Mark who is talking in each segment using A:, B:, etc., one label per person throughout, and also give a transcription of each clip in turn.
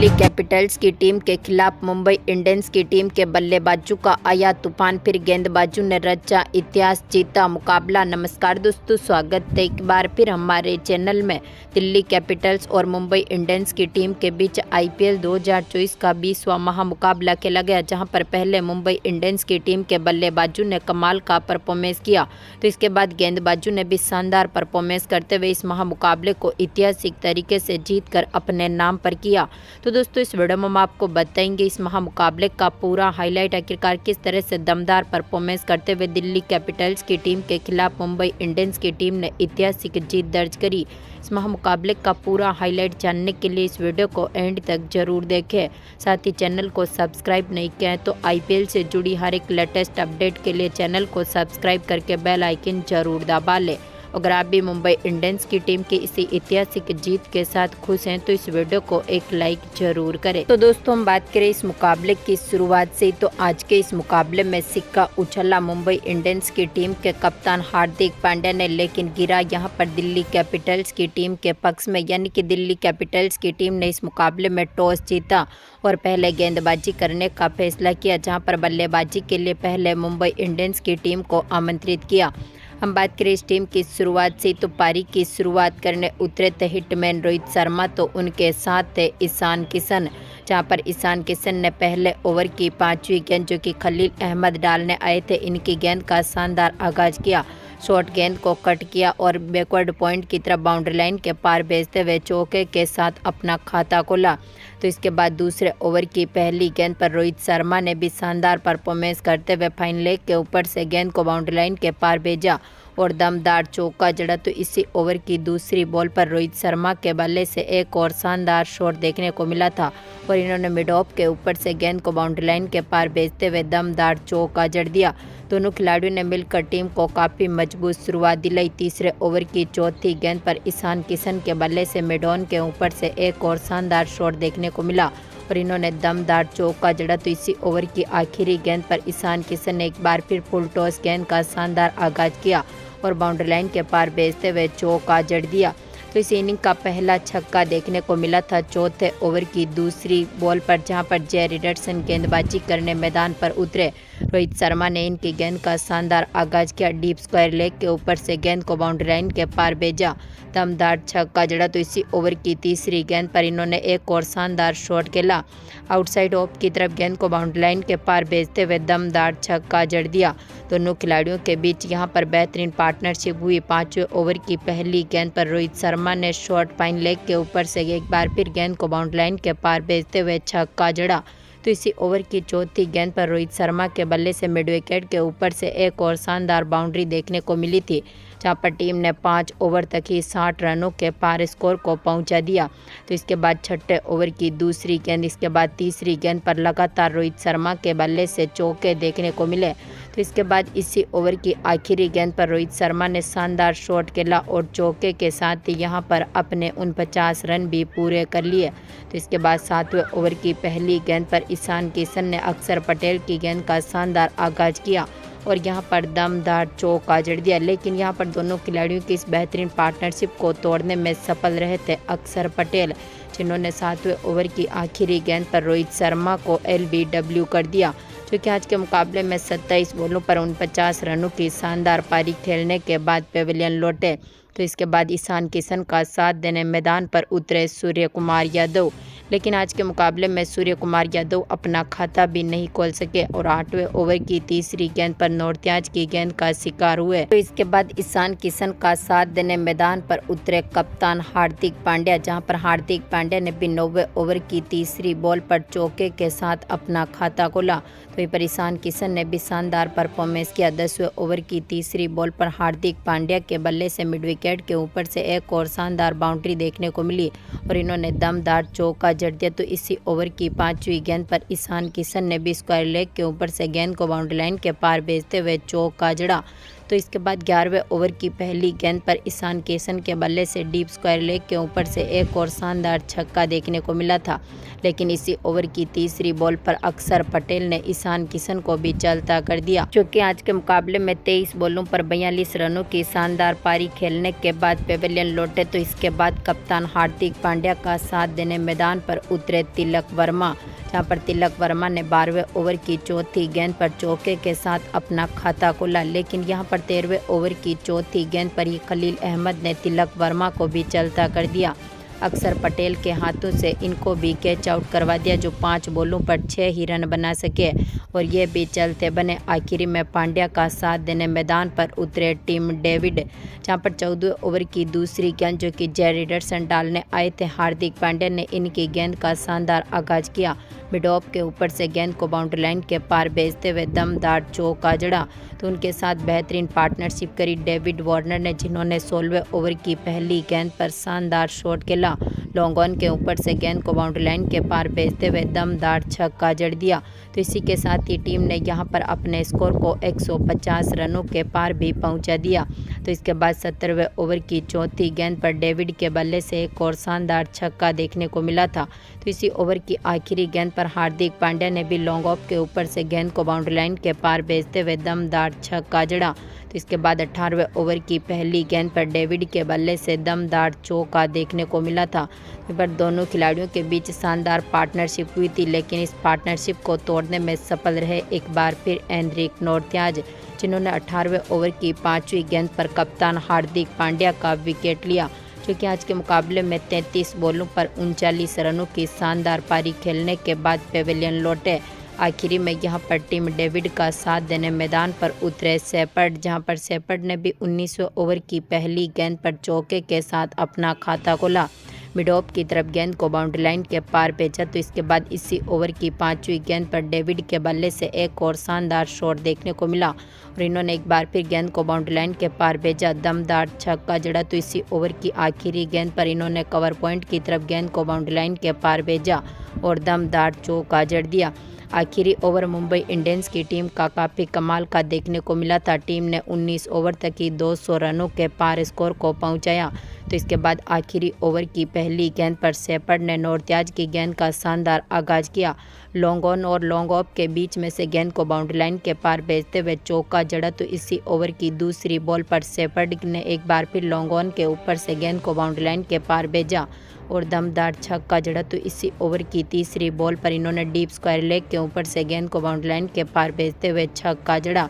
A: Delhi Capitals की team के खिलाफ मुंबई इंडियंस की टीम के बल्लेबाजों का आया तूफान, फिर गेंदबाजों ने रचा इतिहास, जीता मुकाबला। नमस्कार दोस्तों, स्वागत है एक बार फिर हमारे चैनल में। दिल्ली कैपिटल्स और मुंबई इंडियंस की टीम के बीच आईपीएल 2024 का 20वां महामुकाबला खेला गया, जहां पर पहले मुंबई इंडियंस की टीम के बल्लेबाजों ने कमाल का परफॉर्मेंस किया, तो इसके बाद गेंदबाजों ने भी शानदार परफॉर्मेंस करते हुए इस महामुकाबले को ऐतिहासिक तरीके से जीतकर अपने नाम पर किया। तो दोस्तों, इस वीडियो में हम आपको बताएंगे इस महामुकाबले का पूरा हाईलाइट, आखिरकार किस तरह से दमदार परफॉर्मेंस करते हुए दिल्ली कैपिटल्स की टीम के खिलाफ मुंबई इंडियंस की टीम ने ऐतिहासिक जीत दर्ज करी। इस महामुकाबले का पूरा हाईलाइट जानने के लिए इस वीडियो को एंड तक जरूर देखें। साथ ही चैनल को सब्सक्राइब नहीं किया है तो आईपीएल से जुड़ी हर एक लेटेस्ट अपडेट के लिए चैनल को सब्सक्राइब करके बेल आइकन जरूर दबा लें। अगर आप भी मुंबई इंडियंस की टीम की इसी ऐतिहासिक जीत के साथ खुश हैं तो इस वीडियो को एक लाइक जरूर करें। तो दोस्तों, हम बात करें इस मुकाबले की शुरुआत से, तो आज के इस मुकाबले में सिक्का उछला मुंबई इंडियंस की टीम के कप्तान हार्दिक पांड्या ने, लेकिन गिरा यहां पर दिल्ली कैपिटल्स की टीम के पक्ष में। यानी कि दिल्ली कैपिटल्स की टीम ने इस मुकाबले में टॉस जीता और पहले गेंदबाजी करने का फैसला किया, जहां पर बल्लेबाजी के लिए पहले मुंबई इंडियंस की टीम को आमंत्रित किया। हम बात करें इस टीम की शुरुआत से, तो पारी की शुरुआत करने उतरे थे हिटमैन रोहित शर्मा, तो उनके साथ थे ईशान किशन, जहां पर ईशान किशन ने पहले ओवर की 5वीं गेंद जो कि खलील अहमद डालने आए थे, इनकी गेंद का शानदार आगाज किया। शॉर्ट गेंद को कट किया और बैकवर्ड पॉइंट की तरफ बाउंड्री लाइन के पार भेजते हुए चौके के साथ अपना खाता खोला। तो इसके बाद दूसरे ओवर की पहली गेंद पर रोहित शर्मा ने भी शानदार परफॉर्मेंस करते हुए फाइन लेग के ऊपर से गेंद को बाउंड्री लाइन के पार भेजा और दमदार चौका जड़ा। तो इसी ओवर की दूसरी बॉल पर रोहित शर्मा के बल्ले से एक और शानदार शॉट देखने को मिला था और इन्होंने मिड ऑफ के ऊपर से गेंद को बाउंड्री लाइन के पार भेजते हुए दमदार चौका जड़ दिया। दोनों खिलाड़ियों ने मिलकर टीम को काफ़ी मजबूत शुरुआत दिलाई। तीसरे ओवर की चौथी गेंद पर ईशान किशन के बल्ले से मिड ऑन के ऊपर से एक और शानदार शॉट देखने को मिला और इन्होंने दमदार चौका जड़ा। तो इसी ओवर की आखिरी गेंद पर ईशान किशन ने एक बार फिर फुल टॉस गेंद का शानदार आगाज किया और बाउंड्री लाइन के पार भेजते हुए चौका जड़ दिया। तो इस इनिंग का पहला छक्का देखने को मिला था चौथे ओवर की दूसरी बॉल पर, जहां पर जे रिचर्डसन गेंदबाजी करने मैदान पर उतरे। रोहित शर्मा ने इनकी गेंद का शानदार आगाज किया, डीप स्क्वायर लेग के ऊपर से गेंद को बाउंड्री लाइन के पार भेजा, दमदार छक्का जड़ा। तो इसी ओवर की तीसरी गेंद पर इन्होंने एक और शानदार शॉट खेला, आउटसाइड ऑफ की तरफ गेंद को बाउंड्री लाइन के पार भेजते हुए दमदार छक्का जड़ दिया। दोनों खिलाड़ियों के बीच यहां पर बेहतरीन पार्टनरशिप हुई। 5वें ओवर की पहली गेंद पर रोहित शर्मा ने शॉर्ट फाइन लेग के ऊपर से एक बार फिर गेंद को बाउंड्री लाइन के पार भेजते हुए छक्का जड़ा। तो इसी ओवर की चौथी गेंद पर रोहित शर्मा के बल्ले से मिड विकेट के ऊपर से एक और शानदार बाउंड्री देखने को मिली थी, जहां पर टीम ने 5 ओवर तक ही 60 रनों के पार स्कोर को पहुंचा दिया। तो इसके बाद छठे ओवर की दूसरी गेंद, इसके बाद तीसरी गेंद पर लगातार रोहित शर्मा के बल्ले से चौके देखने को मिले। तो इसके बाद इसी ओवर की आखिरी गेंद पर रोहित शर्मा ने शानदार शॉट खेला और चौके के साथ ही यहां पर अपने 49 रन भी पूरे कर लिए। तो इसके बाद 7वें ओवर की पहली गेंद पर ईशान किशन ने अक्षर पटेल की गेंद का शानदार आगाज किया और यहां पर दमदार चौका जड़ दिया। लेकिन यहां पर दोनों खिलाड़ियों की इस बेहतरीन पार्टनरशिप को तोड़ने में सफल रहे थे अक्षर पटेल, जिन्होंने 7वें ओवर की आखिरी गेंद पर रोहित शर्मा को LBW कर दिया, जो कि आज के मुकाबले में 27 बॉलों पर 49 रनों की शानदार पारी खेलने के बाद पेविलियन लौटे। तो इसके बाद ईशान किशन का साथ देने मैदान पर उतरे सूर्य कुमार यादव, लेकिन आज के मुकाबले में सूर्य कुमार यादव अपना खाता भी नहीं खोल सके और 8वें ओवर की तीसरी गेंद पर नौरत्याज की गेंद का शिकार हुए। तो इसके बाद ईशान किशन का साथ देने मैदान पर उतरे कप्तान हार्दिक पांड्या, जहां पर हार्दिक पांड्या ने भी 9वें ओवर की तीसरी बॉल पर चौके के साथ अपना खाता खोला। तो वहीं पर ईशान किशन ने भी शानदार परफॉर्मेंस किया। 10वें ओवर की तीसरी बॉल पर हार्दिक पांड्या के बल्ले से मिड विकेट के ऊपर से एक और शानदार बाउंड्री देखने को मिली और इन्होंने दमदार चौका जड़ दिया। तो इसी ओवर की 5वीं गेंद पर ईशान किशन ने भी स्क्वायर लेग के ऊपर से गेंद को बाउंड्री लाइन के पार भेजते हुए चौका जड़ा। तो इसके बाद 11वें ओवर की पहली गेंद पर ईशान किशन के बल्ले से डीप स्क्वायर लेग के ऊपर से एक और शानदार छक्का देखने को मिला था, लेकिन इसी ओवर की तीसरी बॉल पर अक्षर पटेल ने ईशान किशन को भी चलता कर दिया, जो कि आज के मुकाबले में 23 बॉलों पर 42 रनों की शानदार पारी खेलने के बाद पेवेलियन लौटे। तो इसके बाद कप्तान हार्दिक पांड्या का साथ देने मैदान पर उतरे तिलक वर्मा, जहां पर तिलक वर्मा ने 12वें ओवर की चौथी गेंद पर चौके के साथ अपना खाता खोला, लेकिन यहां पर 13वें ओवर की चौथी गेंद पर ही खलील अहमद ने तिलक वर्मा को भी चलता कर दिया। अक्षर पटेल के हाथों से इनको भी कैच आउट करवा दिया, जो 5 बॉलों पर 6 ही रन बना सके और ये भी चलते बने। आखिरी में पांड्या का साथ देने मैदान पर उतरे टीम डेविड, जहां पर 14वें ओवर की दूसरी गेंद जो कि जेरी रिडर्सन डालने आए थे, हार्दिक पांड्या ने इनकी गेंद का शानदार आगाज किया। मिड ऑफ के ऊपर से गेंद को बाउंड्री लाइन के पार भेजते हुए दमदार चौका जड़ा, तो उनके साथ बेहतरीन पार्टनरशिप करी डेविड वार्नर ने, जिन्होंने 16वें ओवर की पहली गेंद पर शानदार शॉट खेला। लॉन्ग ऑन के ऊपर से गेंद को बाउंड्री लाइन के पार भेजते हुए दमदार छक्का जड़ दिया। तो इसी के साथ ही टीम ने यहां पर अपने स्कोर को 150 रनों के पार भी पहुंचा दिया। तो इसके बाद 17वें ओवर की चौथी गेंद पर डेविड के बल्ले से एक और शानदार छक्का देखने को मिला था। तो इसी ओवर की आखिरी गेंद पर हार्दिक पांड्या ने भी लॉन्ग ऑफ के ऊपर से गेंद को बाउंड्री लाइन के पार भेजते हुए दमदार छक्का जड़ा। तो इसके बाद 18वें ओवर की पहली गेंद पर डेविड के बल्ले से दमदार चौका देखने को मिला था। पर दोनों खिलाड़ियों के बीच शानदार पार्टनरशिप हुई थी, लेकिन इस पार्टनरशिप को तोड़ने में सफल रहे एक बार फिर एनरिक नोर्त्याज, जिन्होंने 18वें ओवर की 5वीं गेंद पर कप्तान हार्दिक पांड्या का विकेट लिया, जो कि आज के मुकाबले में 33 बॉलों पर 39 रनों की शानदार पारी खेलने के बाद पेवेलियन लौटे। आखिरी में यहां पर टीम डेविड का साथ देने मैदान पर उतरे शेपर्ड, जहां पर शेपर्ड ने भी 19वें ओवर की पहली गेंद पर चौके के साथ अपना खाता खोला। मिड ऑफ की तरफ गेंद को बाउंड्री लाइन के पार भेजा। तो इसके बाद इसी ओवर की 5वीं गेंद पर डेविड के बल्ले से एक और शानदार शॉट देखने को मिला और इन्होंने एक बार फिर गेंद को बाउंड्री लाइन के पार भेजा, दमदार छक्का जड़ा। तो इसी ओवर की आखिरी गेंद पर इन्होंने कवर पॉइंट की तरफ गेंद को बाउंड्री लाइन के पार भेजा और दमदार चौका जड़ दिया। आखिरी ओवर मुंबई इंडियंस की टीम का काफ़ी कमाल का देखने को मिला था। टीम ने 19 ओवर तक ही 200 रनों के पार स्कोर को पहुंचाया। तो इसके बाद आखिरी ओवर की पहली गेंद पर शेपर्ड ने नोर्त्याज की गेंद का शानदार आगाज किया। लॉन्ग ऑन और लॉन्ग ऑफ के बीच में से गेंद को बाउंड्री लाइन के पार भेजते हुए चौका जड़ा। तो इसी ओवर की दूसरी बॉल पर शेपर्ड ने एक बार फिर लॉन्ग ऑन के ऊपर से गेंद को बाउंड्री लाइन के पार भेजा और दमदार छक्का जड़ा। तो इसी ओवर की तीसरी बॉल पर इन्होंने डीप स्क्वायर लेग के ऊपर से गेंद को बाउंड्री लाइन के पार भेजते हुए छक्का जड़ा।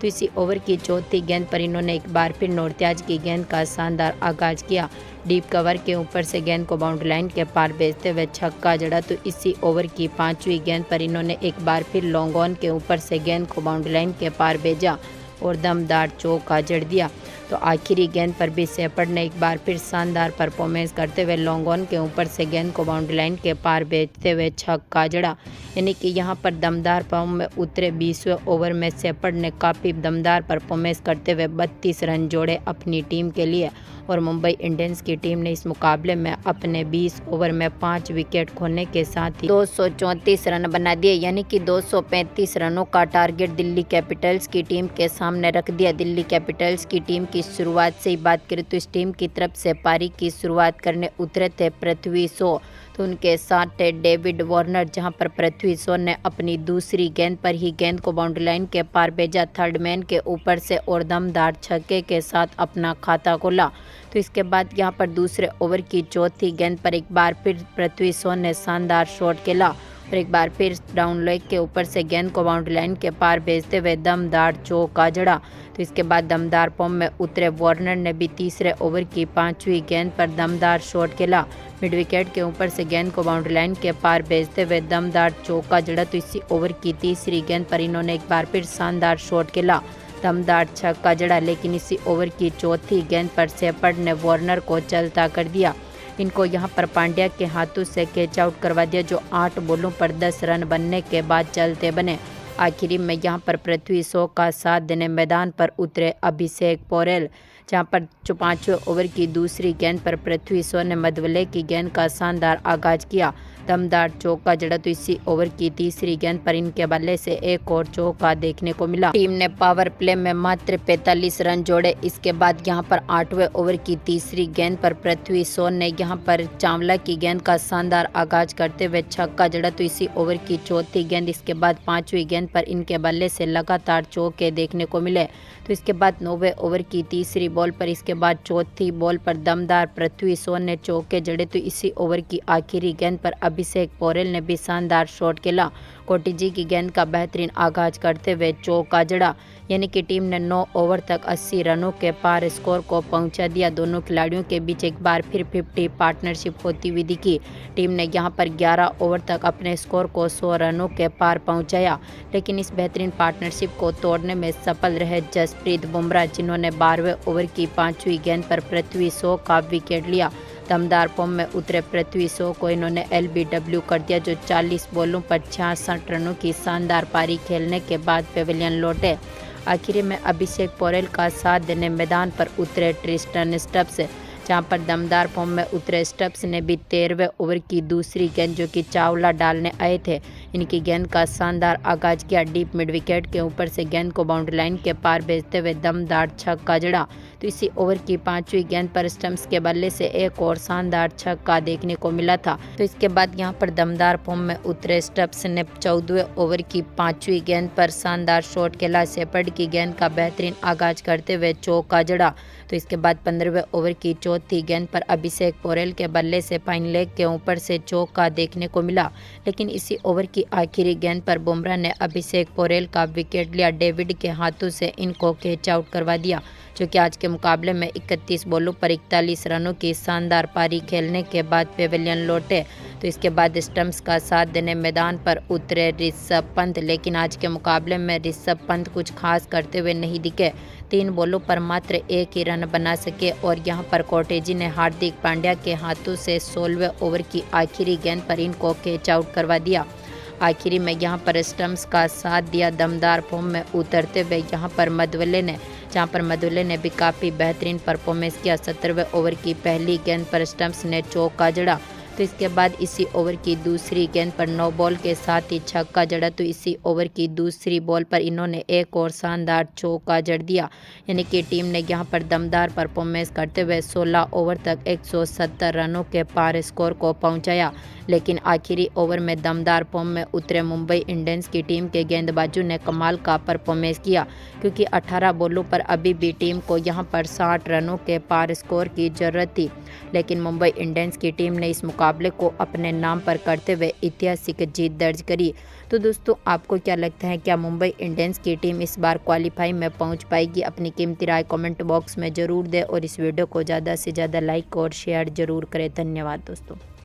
A: तो इसी ओवर की चौथी गेंद पर इन्होंने एक बार फिर नोर्त्याज की गेंद का शानदार आगाज किया। डीप कवर के ऊपर से गेंद को बाउंड्री लाइन के पार भेजते हुए छक्का जड़ा। तो इसी ओवर की 5वीं गेंद पर इन्होंने एक बार फिर लॉन्ग ऑन के ऊपर से गेंद को बाउंड्री लाइन के पार भेजा और दमदार चौका जड़ दिया। तो आखिरी गेंद पर भी शेपर्ड ने एक बार फिर शानदार परफॉर्मेंस करते हुए लॉन्ग ऑन के ऊपर से गेंद को बाउंड्री लाइन के पार भेजते हुए छक्का जड़ा। यानी कि यहां पर दमदार फॉर्म में उतरे 20वें ओवर में शेपर्ड ने काफ़ी दमदार परफॉर्मेंस करते हुए 32 रन जोड़े अपनी टीम के लिए और मुंबई इंडियंस की टीम ने इस मुकाबले में अपने 20 ओवर में 5 विकेट खोने के साथ ही 234 रन बना दिए, यानी कि 235 रनों का टारगेट दिल्ली कैपिटल्स की टीम के सामने रख दिया। दिल्ली कैपिटल्स की टीम की शुरुआत से ही बात करें तो इस टीम की तरफ से पारी की शुरुआत करने उतरे थे पृथ्वी शॉ, तो उनके साथ थे डेविड वार्नर, जहां पर पृथ्वी शॉ ने अपनी दूसरी गेंद पर ही गेंद को बाउंड्री लाइन के पार भेजा थर्ड मैन के ऊपर से और दमदार छक्के के साथ अपना खाता खोला। तो इसके बाद यहां पर दूसरे ओवर की चौथी गेंद पर एक बार फिर पृथ्वी शॉ ने शानदार शॉट खेला और एक बार फिर डाउन लेग के ऊपर से गेंद को बाउंड्री लाइन के पार भेजते हुए दमदार चौका जड़ा। तो इसके बाद दमदार फॉर्म में उतरे वार्नर ने भी तीसरे ओवर की 5वीं गेंद पर दमदार शॉट खेला। मिड विकेट के ऊपर से गेंद को बाउंड्री लाइन के पार भेजते हुए दमदार चौका जड़ा। तो इसी ओवर की तीसरी गेंद पर इन्होंने एक बार फिर शानदार शॉट खेला, दमदार छक्का जड़ा, लेकिन इसी ओवर की चौथी गेंद पर शेपर्ड ने वार्नर को चलता कर दिया। इनको यहां पर पांड्या के हाथों से कैच आउट करवा दिया, जो 8 बॉलों पर 10 रन बनने के बाद चलते बने आखिरी में यहां पर पृथ्वी शॉ का साथ देने मैदान पर उतरे अभिषेक पोरेल, जहां पर 5वें ओवर की दूसरी गेंद पर पृथ्वी शॉ ने मधवले की गेंद का शानदार आगाज किया। दमदार चौका जड़ा तो इसी ओवर की तीसरी गेंद पर इनके बल्ले से एक और चौका देखने को मिला। टीम ने पावर प्ले में मात्र 45 रन जोड़े। इसके बाद यहां पर 8वें ओवर की तीसरी गेंद पर पृथ्वी शॉ ने यहां पर चावला की गेंद का शानदार आगाज करते हुए छक्का जड़ा तो इसी ओवर की चौथी गेंद। इसके बाद 5वीं गेंद पर इनके बल्ले से लगातार चौके देखने को मिले। तो इसके बाद 9वें ओवर की तीसरी बॉल पर इसके बाद चौथी बॉल पर दमदार पृथ्वी शॉ ने चौके जड़े तो इसी ओवर की आखिरी गेंद पर अभिषेक पोरेल ने भी शानदार शॉट खेला। कोटिजी की गेंद का बेहतरीन आगाज करते हुए चौका जड़ा, यानी कि टीम ने 9 ओवर तक 80 रनों के पार स्कोर को पहुंचा दिया। दोनों खिलाड़ियों के बीच एक बार फिर 50 पार्टनरशिप होती हुई दिखी। टीम ने यहां पर 11 ओवर तक अपने स्कोर को 100 रनों के पार पहुंचाया, लेकिन इस बेहतरीन पार्टनरशिप को तोड़ने में सफल रहे जसप्रीत बुमराह, जिन्होंने 12वें ओवर की 5वीं गेंद पर पृथ्वी शॉ का विकेट लिया। दमदार फॉर्म में उतरे पृथ्वी शॉ को इन्होंने LBW कर दिया, जो 40 बॉलों पर 66 रनों की शानदार पारी खेलने के बाद पेविलियन लौटे। आखिर में अभिषेक पोरेल का साथ देने मैदान पर उतरे ट्रिस्टन स्टब्स, जहां पर दमदार फॉर्म में उतरे स्टब्स ने भी 13वें ओवर की दूसरी गेंद जो कि चावला डालने आए थे, इनकी गेंद का शानदार आगाज किया। डीप मिड विकेट के ऊपर से गेंद को बाउंड्री लाइन के पार भेजते हुए दमदार छक्का जड़ा। तो इसी ओवर की 5वीं गेंद पर स्टम्प्स के बल्ले से एक और शानदार छक्का देखने को मिला था। तो इसके बाद यहां पर दमदार फॉर्म में उतरे स्टम्प्स ने 14वें ओवर की 5वीं गेंद पर शानदार शॉट खेला। शेपर्ड की गेंद का बेहतरीन आगाज करते हुए चौका जड़ा। तो इसके बाद 15वें ओवर की चौथी गेंद पर अभिषेक पोरेल के बल्ले से फाइन लेग के ऊपर से चौका देखने को मिला, लेकिन इसी ओवर की आखिरी गेंद पर बुमराह ने अभिषेक पोरेल का विकेट लिया। डेविड के हाथों से इनको कैच आउट करवा दिया, जो कि आज के मुकाबले में 31 बॉलों पर 41 रनों की शानदार पारी खेलने के बाद पेविलियन लौटे। तो इसके बाद स्टम्प्स का साथ देने मैदान पर उतरे ऋषभ पंत, लेकिन आज के मुकाबले में ऋषभ पंत कुछ खास करते हुए नहीं दिखे। 3 बॉलों पर मात्र 1 ही रन बना सके और यहां पर कोटेजी ने हार्दिक पांड्या के हाथों से 16वें ओवर की आखिरी गेंद पर इनको कैच आउट करवा दिया। आखिरी में यहां पर स्टम्प्स का साथ दिया। दमदार फॉर्म में उतरते हुए यहां पर मधवले ने भी काफ़ी बेहतरीन परफॉर्मेंस किया। 17वें ओवर की पहली गेंद पर स्टम्प्स ने चौका जड़ा। तो इसके बाद इसी ओवर की दूसरी गेंद पर 9 बॉल के साथ ही छक्का जड़ा। तो इसी ओवर की दूसरी बॉल पर इन्होंने एक और शानदार चौका जड़ दिया, यानी कि टीम ने यहां पर दमदार परफॉर्मेंस करते हुए 16 ओवर तक 170 रनों के पार स्कोर को पहुंचाया। लेकिन आखिरी ओवर में दमदार फॉर्म में उतरे मुंबई इंडियंस की टीम के गेंदबाजों ने कमाल का परफॉर्मेंस किया, क्योंकि 18 बॉलों पर अभी भी टीम को यहां पर 60 रनों के पार स्कोर की जरूरत थी, लेकिन मुंबई इंडियंस की टीम ने इस मुकाबले को अपने नाम पर करते हुए ऐतिहासिक जीत दर्ज करी। तो दोस्तों, आपको क्या लगता है, क्या मुंबई इंडियंस की टीम इस बार क्वालिफाई में पहुंच पाएगी? अपनी कीमती राय कमेंट बॉक्स में ज़रूर दें और इस वीडियो को ज़्यादा से ज़्यादा लाइक और शेयर ज़रूर करें। धन्यवाद दोस्तों।